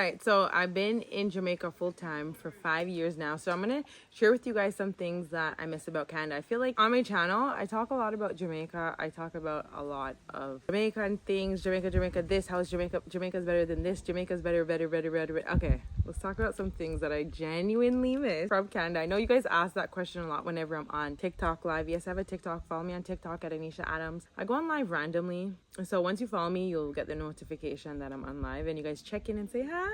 All right, so I've been in Jamaica full time for 5 years now. So I'm gonna share with you guys some things that I miss about Canada. I feel like on my channel, I talk a lot about Jamaica. I talk about a lot of Jamaican things. Jamaica, this, how's Jamaica? Jamaica's better than this. Jamaica's better. Okay, let's talk about some things that I genuinely miss from Canada. I know you guys ask that question a lot whenever I'm on TikTok live. Yes, I have a TikTok. Follow me on TikTok at Annesha Adams. I go on live randomly. So once you follow me, you'll get the notification that I'm on live and you guys check in and say hi.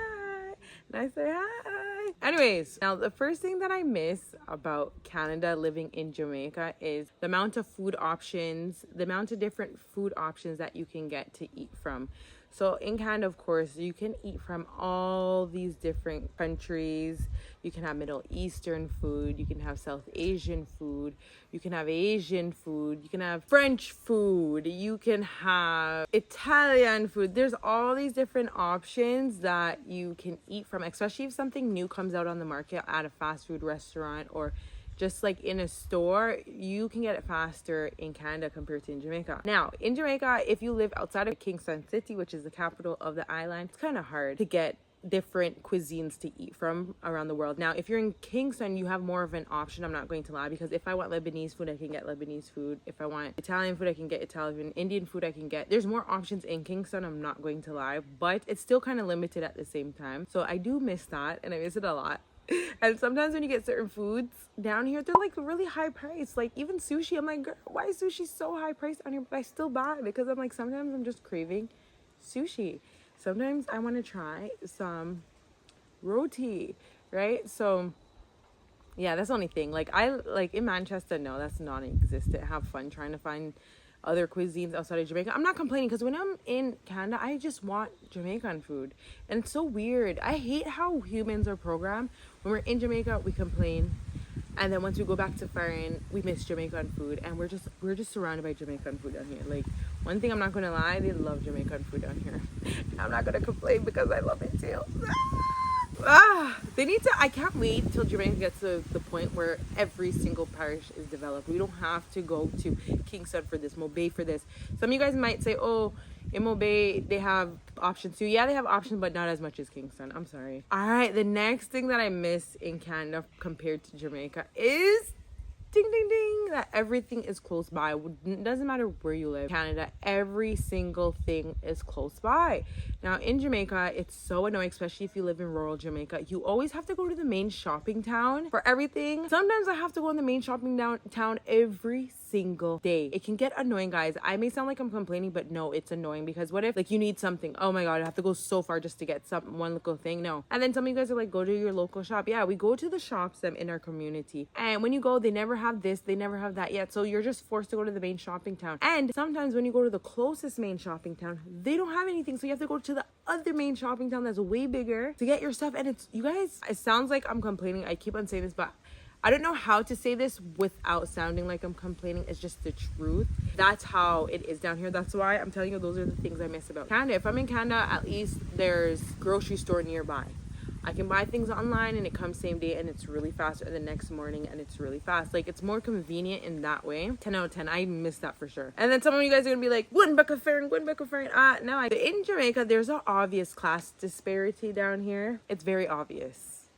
And I say hi. Anyways, now the first thing that I miss about Canada living in Jamaica is the amount of food options, the amount of different food options that you can get to eat from. So in Canada, of course, you can eat from all these different countries. You can have Middle Eastern food. You can have South Asian food. You can have Asian food. You can have French food. You can have Italian food. There's all these different options that you can eat from, especially if something new comes out on the market at a fast food restaurant or just like in a store. You can get it faster in Canada compared to in Jamaica. Now, in Jamaica, if you live outside of Kingston City, which is the capital of the island, it's kind of hard to get different cuisines to eat from around the world. Now, if you're in Kingston, you have more of an option. I'm not going to lie, because if I want Lebanese food, I can get Lebanese food. If I want Italian food, I can get Italian. Indian food, I can get. There's more options in Kingston, I'm not going to lie, but it's still kind of limited at the same time. So I do miss that, and I miss it a lot. And sometimes when you get certain foods down here, they're like really high priced. Like even sushi, I'm like, girl, why is sushi so high priced down here? But I still buy it because I'm like, sometimes I'm just craving sushi. Sometimes I want to try some roti, right? So yeah, that's the only thing. Like in Manchester, no, that's non-existent. Have fun trying to find other cuisines outside of Jamaica. I'm not complaining, because when I'm in Canada, I just want Jamaican food. And it's so weird. I hate how humans are programmed. When we're in Jamaica, we complain. And then once we go back to foreign, we miss Jamaican food. And we're just surrounded by Jamaican food down here. Like, one thing I'm not gonna lie, they love Jamaican food down here. I'm not gonna complain because I love it too. They need to. I can't wait till Jamaica gets to the point where every single parish is developed. We don't have to go to Kingston for this, Mobay for this. Some of you guys might say, oh, in Mobay they have options too. Yeah, they have options, but not as much as Kingston. I'm sorry. All right, the next thing that I miss in Canada compared to Jamaica is ding ding ding, that everything is close by. It doesn't matter where you live. Canada, every single thing is close by. Now in Jamaica, it's so annoying, especially if you live in rural Jamaica. You always have to go to the main shopping town for everything. Sometimes I have to go in the main shopping town every single day. It can get annoying, guys. I may sound like I'm complaining, but no, it's annoying, because what if like you need something? Oh my god, I have to go so far just to get one little thing. No. And then some of you guys are like, go to your local shop. Yeah, we go to the shops in our community, and when you go, they never have this, they never have that yet, so you're just forced to go to the main shopping town. And sometimes when you go to the closest main shopping town, they don't have anything, so you have to go to the other main shopping town that's way bigger to get your stuff. And it's, you guys, it sounds like I'm complaining. I keep on saying this, but I don't know how to say this without sounding like I'm complaining. It's just the truth. That's how it is down here. That's why I'm telling you, those are the things I miss about Canada. If I'm in Canada, at least there's grocery store nearby. I can buy things online and it comes same day, and it's really fast, or the next morning and it's really fast. Like, it's more convenient in that way. 10 out of 10. I miss that for sure. And then some of you guys are gonna be like, no, in Jamaica, there's an obvious class disparity down here. It's very obvious.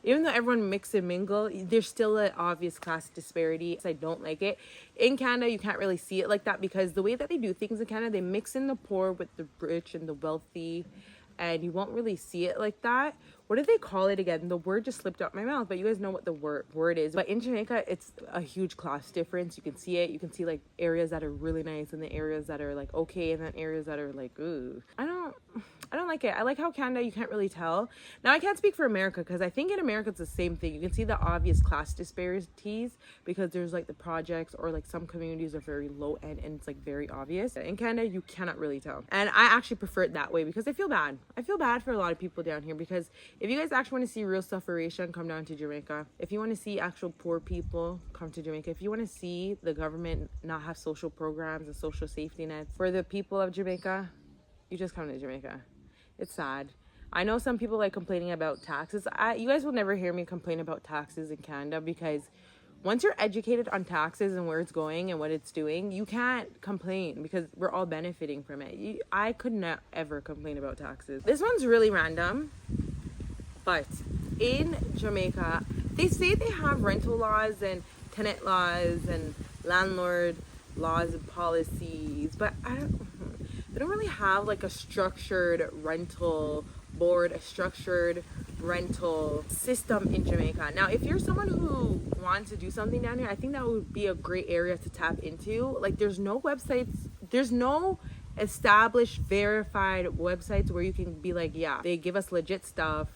Even though everyone mix and mingle, there's still an obvious class disparity. I don't like it. In Canada, you can't really see it like that, because the way that they do things in Canada, they mix in the poor with the rich and the wealthy, and you won't really see it like that. What did they call it again? The word just slipped out my mouth, but you guys know what the word is. But in Jamaica, it's a huge class difference. You can see it. You can see like areas that are really nice, and the areas that are like okay, and then areas that are like, ooh. I don't like it. I like how Canada, you can't really tell. Now, I can't speak for America, because I think in America it's the same thing. You can see the obvious class disparities, because there's like the projects, or like some communities are very low end and it's like very obvious. In Canada, you cannot really tell. And I actually prefer it that way, because I feel bad. I feel bad for a lot of people down here, because if you guys actually want to see real sufferation, come down to Jamaica. If you want to see actual poor people, come to Jamaica. If you want to see the government not have social programs and social safety nets for the people of Jamaica, you just come to Jamaica. It's sad. I know some people like complaining about taxes. You guys will never hear me complain about taxes in Canada, because once you're educated on taxes and where it's going and what it's doing, you can't complain because we're all benefiting from it. I could not ever complain about taxes. This one's really random, but in Jamaica, they say they have rental laws and tenant laws and landlord laws and policies, but they don't really have like a structured rental board, a structured rental system in Jamaica. Now, if you're someone who wants to do something down here, I think that would be a great area to tap into. Like, there's no websites, there's no established, verified websites where you can be like, yeah, they give us legit stuff,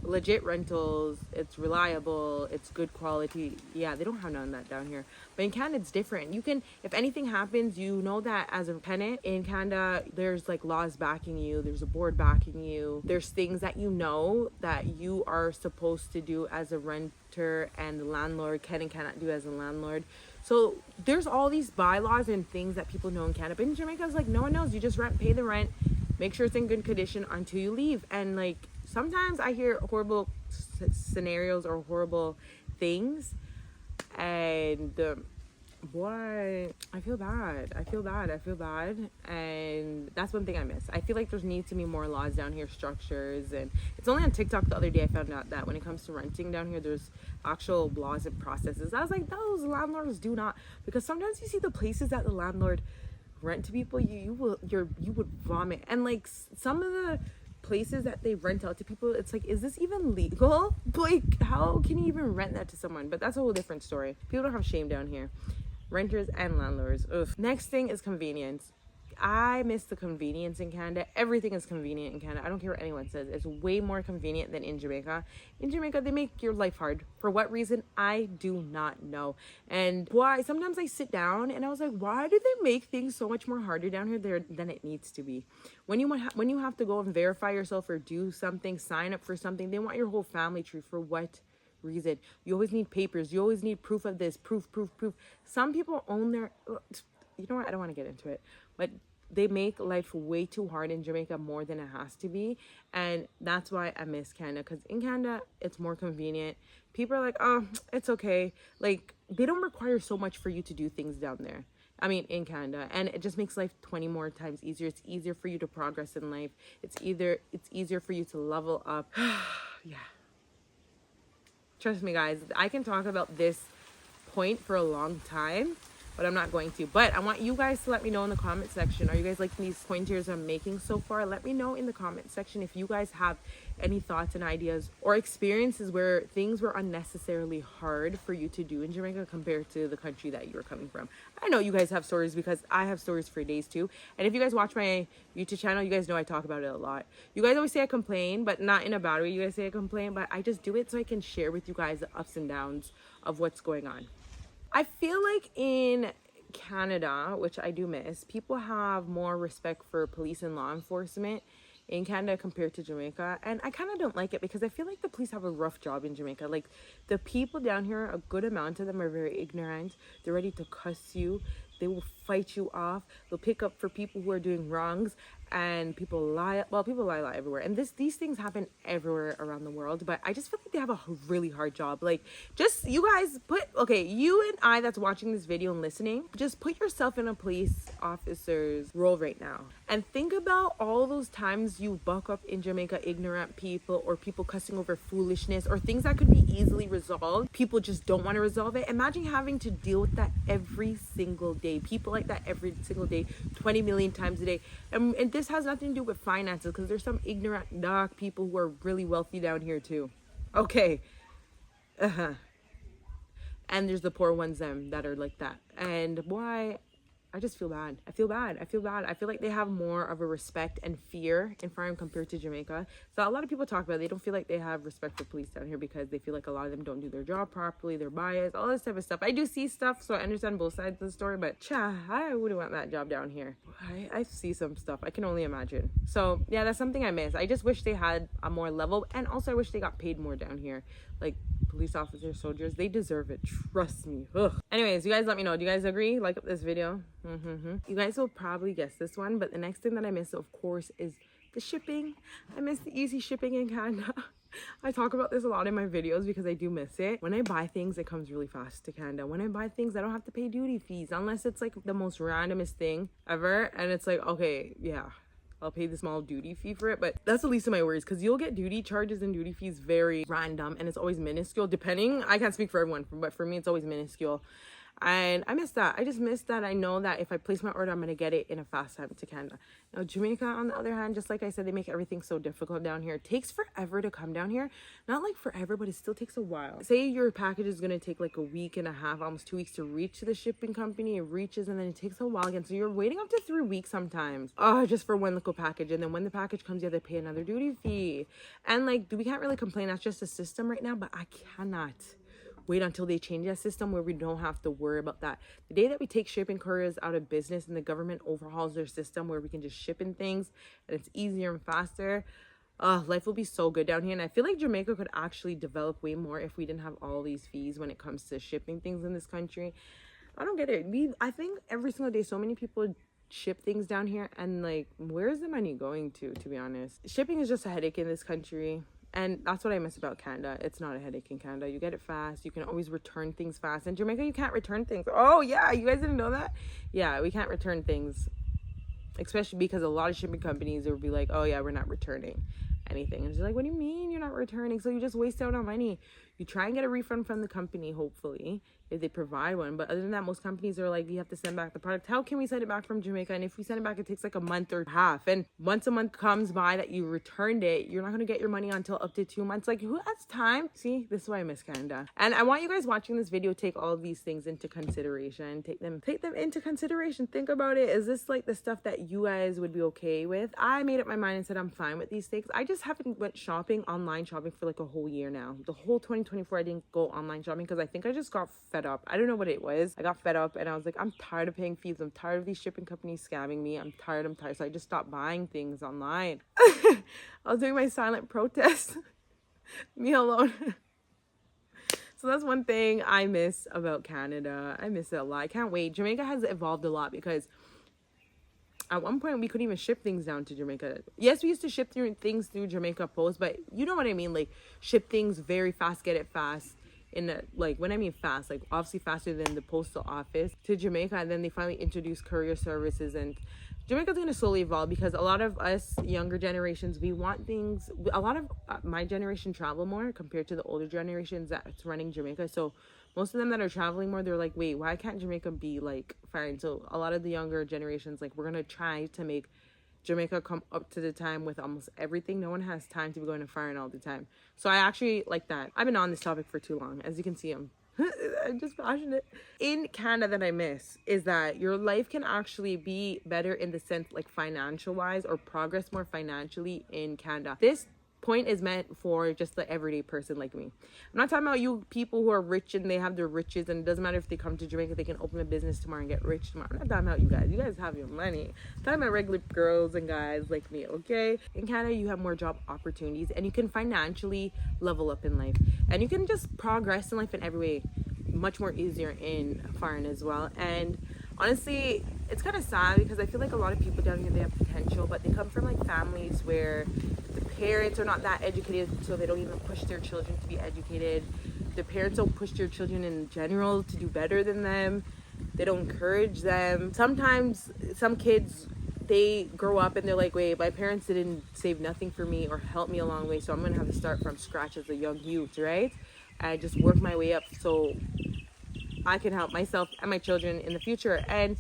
legit rentals, it's reliable, it's good quality. Yeah, they don't have none of that down here. But in Canada, it's different. You can, if anything happens, you know that as a tenant in Canada, there's like laws backing you, there's a board backing you, there's things that you know that you are supposed to do as a renter and the landlord can and cannot do as a landlord. So there's all these bylaws and things that people know in Canada. But in Jamaica, it's like no one knows. You just rent, pay the rent, make sure it's in good condition until you leave. And like, sometimes I hear horrible scenarios or horrible things, and boy, I feel bad. And that's one thing I miss. I feel like there needs to be more laws down here, structures. And it's only on TikTok the other day I found out that when it comes to renting down here, there's actual laws and processes. I was like, those landlords do not, because sometimes you see the places that the landlord rent to people, you would vomit. And like some of the places that they rent out to people, it's like, is this even legal? Like, how can you even rent that to someone? But that's a whole different story. People don't have shame down here, renters and landlords. Ugh. Next thing is convenience. I miss the convenience in Canada. Everything is convenient in Canada. I don't care what anyone says. It's way more convenient than in Jamaica. In Jamaica, they make your life hard. For what reason? I do not know. And why? Sometimes I sit down and I was like, why do they make things so much more harder down here than it needs to be? When you have to go and verify yourself or do something, sign up for something, they want your whole family tree. For what reason? You always need papers. You always need proof of this. Proof. Some people own their... You know what? I don't want to get into it. But they make life way too hard in Jamaica, more than it has to be. And that's why I miss Canada. Because in Canada, it's more convenient. People are like, oh, it's okay. Like, they don't require so much for you to do things down there. I mean, in Canada. And it just makes life 20 more times easier. It's easier for you to progress in life. It's easier for you to level up. Yeah. Trust me, guys. I can talk about this point for a long time, but I'm not going to. But I want you guys to let me know in the comment section. Are you guys liking these pointers I'm making so far? Let me know in the comment section if you guys have any thoughts and ideas or experiences where things were unnecessarily hard for you to do in Jamaica compared to the country that you're coming from. I know you guys have stories, because I have stories for days too. And if you guys watch my YouTube channel, you guys know I talk about it a lot. You guys always say I complain, but not in a bad way. You guys say I complain, but I just do it so I can share with you guys the ups and downs of what's going on. I feel like in Canada, which I do miss, people have more respect for police and law enforcement in Canada compared to Jamaica. And I kind of don't like it, because I feel like the police have a rough job in Jamaica. Like, the people down here, a good amount of them are very ignorant. They're ready to cuss you. They will fight you off. They'll pick up for people who are doing wrongs, and people lie. Well, people lie everywhere. And these things happen everywhere around the world. But I just feel like they have a really hard job. Like, just, you guys you and I that's watching this video and listening, just put yourself in a police officer's role right now. And think about all those times you buck up in Jamaica ignorant people, or people cussing over foolishness, or things that could be easily resolved. People just don't want to resolve it. Imagine having to deal with that every single day. People like that every single day, 20 million times a day. And this has nothing to do with finances, because there's some ignorant dark people who are really wealthy down here too. Okay. And there's the poor ones that are like that. And why? I just feel bad. I feel like they have more of a respect and fear in Farm compared to Jamaica. So a lot of people talk about it. They don't feel like they have respect for police down here, because they feel like a lot of them don't do their job properly. They're biased, all this type of stuff. I do see stuff, so I understand both sides of the story. But I wouldn't want that job down here. I see some stuff. I can only imagine. So yeah, that's something I miss. I just wish they had a more level, and also I wish they got paid more down here. Like, police officers, soldiers, they deserve it. Trust me. Ugh. Anyways, you guys let me know. Do you guys agree? Like this video? You guys will probably guess this one, but the next thing that I miss, of course, is the shipping. I miss the easy shipping in Canada. I talk about this a lot in my videos because I do miss it. When I buy things, it comes really fast to Canada. When I buy things, I don't have to pay duty fees unless it's like the most randomest thing ever. And it's like, okay, yeah, I'll pay the small duty fee for it. But that's the least of my worries because you'll get duty charges and duty fees very random and it's always minuscule depending. I can't speak for everyone, but for me, it's always minuscule. And I miss that. I just miss that. I know that if I place my order, I'm going to get it in a fast time to Canada. Now, Jamaica, on the other hand, just like I said, they make everything so difficult down here. It takes forever to come down here. Not like forever, but it still takes a while. Say your package is going to take like a week and a half, almost 2 weeks to reach the shipping company. It reaches and then it takes a while again. So you're waiting up to 3 weeks sometimes. Oh, just for one little package. And then when the package comes, you have to pay another duty fee. And like, we can't really complain. That's just a system right now, but I cannot wait until they change that system where we don't have to worry about that. The day that we take shipping couriers out of business and the government overhauls their system where we can just ship in things and it's easier and faster, life will be so good down here. And I feel like Jamaica could actually develop way more if we didn't have all these fees when it comes to shipping things in this country. I don't get it. I think every single day so many people ship things down here and like, where's the money going to be honest? Shipping is just a headache in this country. And that's what I miss about Canada. It's not a headache in Canada. You get it fast. You can always return things fast. In Jamaica, you can't return things. Oh, yeah. You guys didn't know that? Yeah, we can't return things. Especially because a lot of shipping companies will be like, oh, yeah, we're not returning anything. And it's like, what do you mean you're not returning? So you just waste out on money. You try and get a refund from the company, hopefully, if they provide one. But other than that, most companies are like, you have to send back the product. How can we send it back from Jamaica? And if we send it back, it takes like a month or half. And once a month comes by that you returned it, you're not going to get your money until up to 2 months. Like, who has time? See, this is why I miss Canada. And I want you guys watching this video take all of these things into consideration. Take them into consideration. Think about it. Is this like the stuff that you guys would be okay with? I made up my mind and said I'm fine with these things. I just haven't went online shopping for like a whole year now. The whole 2024, I didn't go online shopping because I think I just got fed up. I don't know what it was. I got fed up and I was like, I'm tired of paying fees. I'm tired of these shipping companies scamming me. I'm tired. So I just stopped buying things online. I was doing my silent protest. Me alone. So that's one thing I miss about Canada. I miss it a lot. I can't wait. Jamaica has evolved a lot because at one point we couldn't even ship things down to Jamaica. Yes, we used to ship things through Jamaica Post, but you know what I mean? Like, ship things very fast, get it fast. When I mean fast, like obviously faster than the postal office to Jamaica. And then they finally introduced courier services, and Jamaica's going to slowly evolve because a lot of us younger generations, we want things. A lot of my generation travel more compared to the older generations that's running Jamaica. So most of them that are traveling more, they're like, wait, why can't Jamaica be like fine? So a lot of the younger generations, like, we're going to try to make Jamaica come up to the time with almost everything. No one has time to be going to foreign all the time. So I actually like that. I've been on this topic for too long. As you can see, I'm just passionate. In Canada, that I miss is that your life can actually be better in the sense like financial wise, or progress more financially in Canada. This point is meant for just the everyday person like me. I'm not talking about you people who are rich and they have their riches, and it doesn't matter if they come to Jamaica, they can open a business tomorrow and get rich tomorrow. I'm not talking about you guys. You guys have your money. I'm talking about regular girls and guys like me, okay? In Canada, you have more job opportunities and you can financially level up in life. And you can just progress in life in every way much more easier in foreign as well. And honestly, it's kind of sad because I feel like a lot of people down here, they have potential, but they come from like families where the parents are not that educated, so they don't even push their children to be educated. The parents don't push their children in general to do better than them. They don't encourage them. Sometimes some kids, they grow up and they're like, wait, my parents didn't save nothing for me or help me along the way, so I'm gonna have to start from scratch as a young youth, right? And just work my way up so I can help myself and my children in the future. And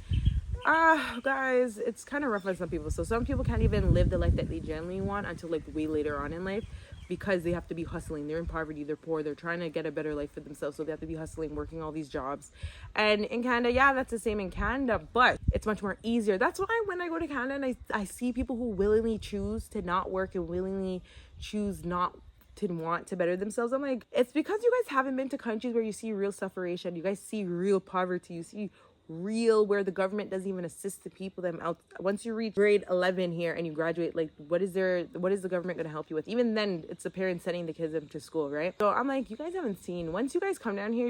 guys, it's kind of rough on some people. So some people can't even live the life that they genuinely want until like way later on in life, because they have to be hustling. They're in poverty, they're poor, they're trying to get a better life for themselves, so they have to be hustling, working all these jobs. And in Canada, yeah, that's the same in Canada, but it's much more easier. That's why when I go to Canada and I see people who willingly choose to not work and willingly choose not to want to better themselves, I'm like, it's because you guys haven't been to countries where you see real sufferation, you guys see real poverty, you see real where the government doesn't even assist the people them out. Once you reach grade 11 here and you graduate, like, what is the government going to help you with? Even then, it's the parents sending the kids into school, right? So I'm like, you guys haven't seen. Once you guys come down here,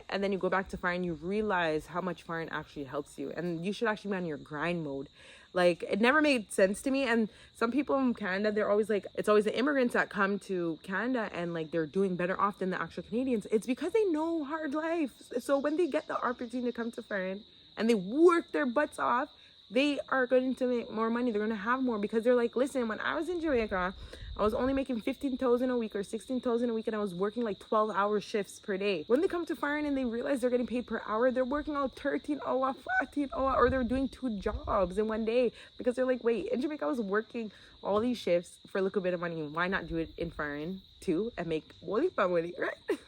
and then you go back to foreign, you realize how much foreign actually helps you, and you should actually be on your grind mode. Like, it never made sense to me. And some people in Canada, they're always like, it's always the immigrants that come to Canada and like they're doing better off than the actual Canadians. It's because they know hard life. So when they get the opportunity to come to foreign and they work their butts off, they are going to make more money. They're going to have more because they're like, listen, when I was in Jamaica, I was only making 15,000 a week or 16,000 a week, and I was working like 12-hour shifts per day. When they come to foreign and they realize they're getting paid per hour, they're working out 13 hour, 14 hour, or they're doing 2 jobs in one day because they're like, wait, in Jamaica I was working all these shifts for a little bit of money. Why not do it in foreign too and make money, right?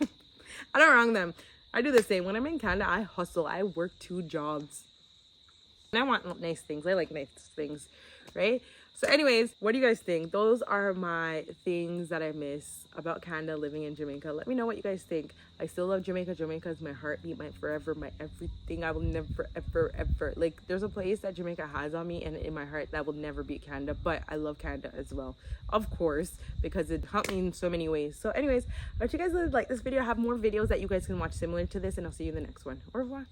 I don't wrong them. I do the same. When I'm in Canada, I hustle. I work 2 jobs. And I want nice things. I like nice things, right? So anyways, what do you guys think? Those are my things that I miss about Canada, living in Jamaica. Let me know what you guys think. I still love Jamaica. Jamaica is my heartbeat, my forever, my everything. I will never, ever, ever. Like, there's a place that Jamaica has on me and in my heart that will never beat Canada. But I love Canada as well, of course, because it helped me in so many ways. So anyways, I hope you guys like this video. I have more videos that you guys can watch similar to this, and I'll see you in the next one. Au revoir.